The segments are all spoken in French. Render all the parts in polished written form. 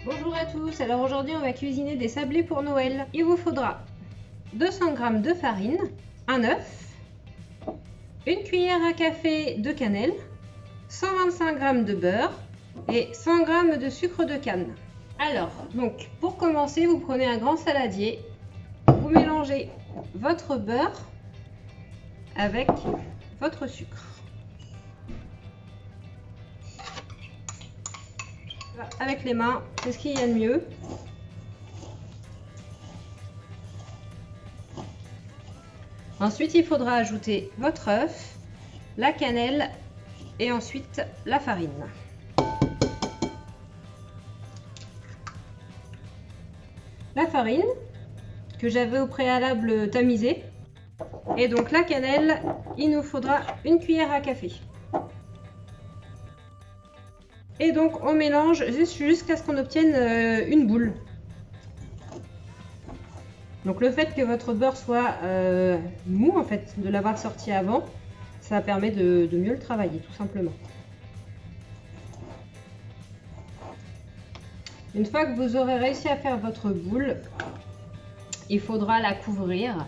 Bonjour à tous, alors aujourd'hui on va cuisiner des sablés pour Noël. Il vous faudra 200 g de farine, un œuf, une cuillère à café de cannelle, 125 g de beurre et 100 g de sucre de canne. Alors, donc pour commencer, vous prenez un grand saladier, vous mélangez votre beurre avec votre sucre. Avec les mains, c'est ce qu'il y a de mieux. Ensuite, il faudra ajouter votre œuf, la cannelle et ensuite la farine. La farine que j'avais au préalable tamisée. Et donc la cannelle, il nous faudra une cuillère à café. Et donc on mélange jusqu'à ce qu'on obtienne une boule. Donc le fait que votre beurre soit mou, en fait, de l'avoir sorti avant, ça permet de mieux le travailler, tout simplement. Une fois que vous aurez réussi à faire votre boule, il faudra la couvrir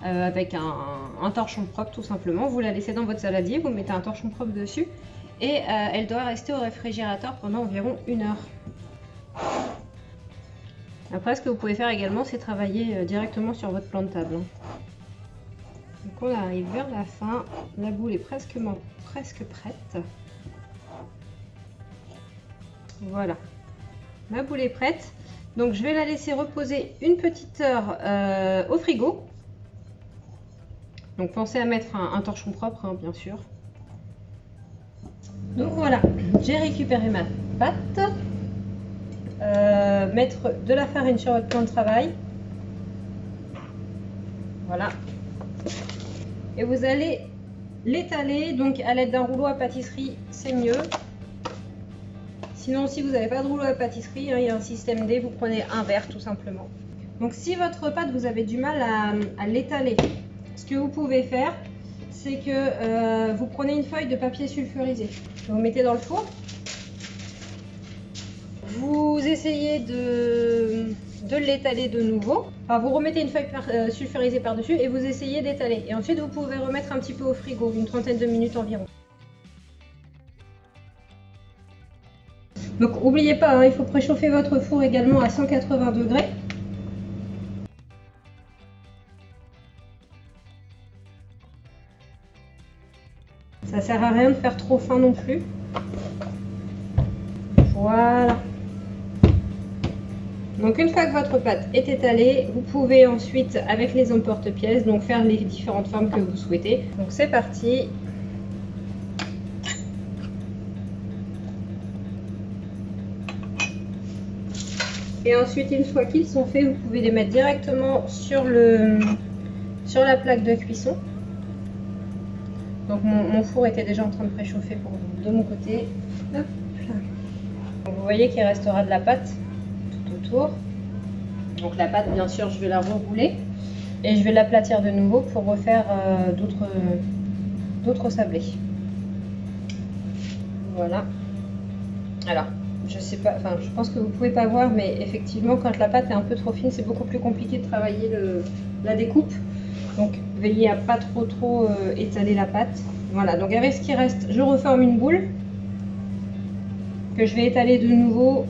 avec un torchon propre, tout simplement. Vous la laissez dans votre saladier, vous mettez un torchon propre dessus et elle doit rester au réfrigérateur pendant environ 1 heure. Après, ce que vous pouvez faire également, c'est travailler directement sur votre plan de table. Donc on arrive vers la fin, la boule est presque prête. Voilà, ma boule est prête. Donc je vais la laisser reposer une petite heure au frigo. Donc pensez à mettre un torchon propre, hein, bien sûr. Donc voilà, j'ai récupéré ma pâte. Mettre de la farine sur votre plan de travail. Voilà. Et vous allez l'étaler, donc à l'aide d'un rouleau à pâtisserie, c'est mieux. Sinon, si vous n'avez pas de rouleau à pâtisserie, hein, il y a un système D, vous prenez un verre tout simplement. Donc si votre pâte, vous avez du mal à l'étaler, ce que vous pouvez faire, c'est que vous prenez une feuille de papier sulfurisé, vous mettez dans le four. Vous essayez de l'étaler de nouveau. Enfin, vous remettez une feuille sulfurisée par-dessus et vous essayez d'étaler. Et ensuite, vous pouvez remettre un petit peu au frigo, une trentaine de minutes environ. Donc, n'oubliez pas, hein, il faut préchauffer votre four également à 180 degrés. Ça sert à rien de faire trop fin non plus. Voilà. Donc une fois que votre pâte est étalée, vous pouvez ensuite, avec les emporte-pièces, donc faire les différentes formes que vous souhaitez. Donc c'est parti. Et ensuite, une fois qu'ils sont faits, vous pouvez les mettre directement sur la plaque de cuisson. Donc mon four était déjà en train de préchauffer de mon côté. Hop là. Donc, vous voyez qu'il restera de la pâte autour. Donc la pâte, bien sûr, je vais la rerouler et je vais l'aplatir de nouveau pour refaire d'autres sablés. Voilà. Alors, je sais pas, enfin, je pense que vous pouvez pas voir, mais effectivement, quand la pâte est un peu trop fine, c'est beaucoup plus compliqué de travailler la découpe. Donc, veillez à pas trop étaler la pâte. Voilà. Donc avec ce qui reste, je reforme une boule que je vais étaler de nouveau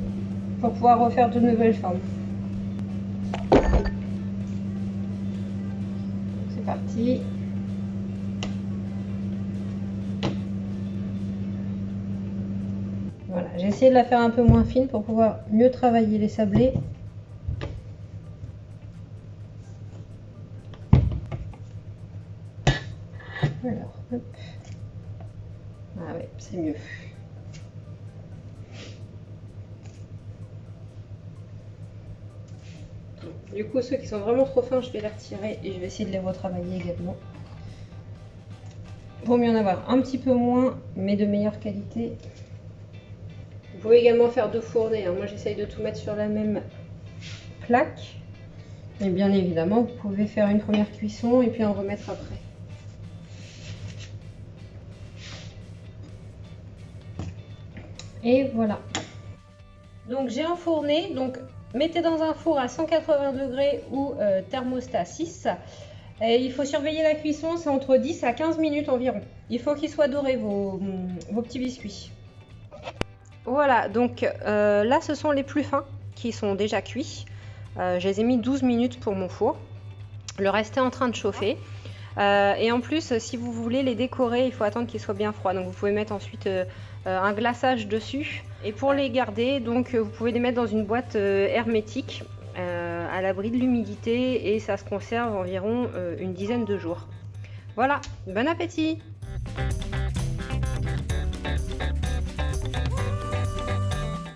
pour pouvoir refaire de nouvelles formes. C'est parti. Voilà, j'ai essayé de la faire un peu moins fine pour pouvoir mieux travailler les sablés. Alors, hop. Ah ouais, c'est mieux. Du coup, ceux qui sont vraiment trop fins, je vais les retirer et je vais essayer de les retravailler également. Vaut mieux en avoir un petit peu moins, mais de meilleure qualité. Vous pouvez également faire 2 fournées. Hein. Moi, j'essaye de tout mettre sur la même plaque. Et bien évidemment, vous pouvez faire une première cuisson et puis en remettre après. Et voilà. Donc j'ai enfourné, donc mettez dans un four à 180 degrés ou thermostat 6. Et il faut surveiller la cuisson, c'est entre 10 à 15 minutes environ. Il faut qu'ils soient dorés vos petits biscuits. Voilà, donc là ce sont les plus fins qui sont déjà cuits. Je les ai mis 12 minutes pour mon four. Le reste est en train de chauffer. Et en plus, si vous voulez les décorer, il faut attendre qu'ils soient bien froids. Donc vous pouvez mettre ensuite un glaçage dessus. Et pour les garder, donc vous pouvez les mettre dans une boîte hermétique à l'abri de l'humidité et ça se conserve environ une dizaine de jours. Voilà, bon appétit!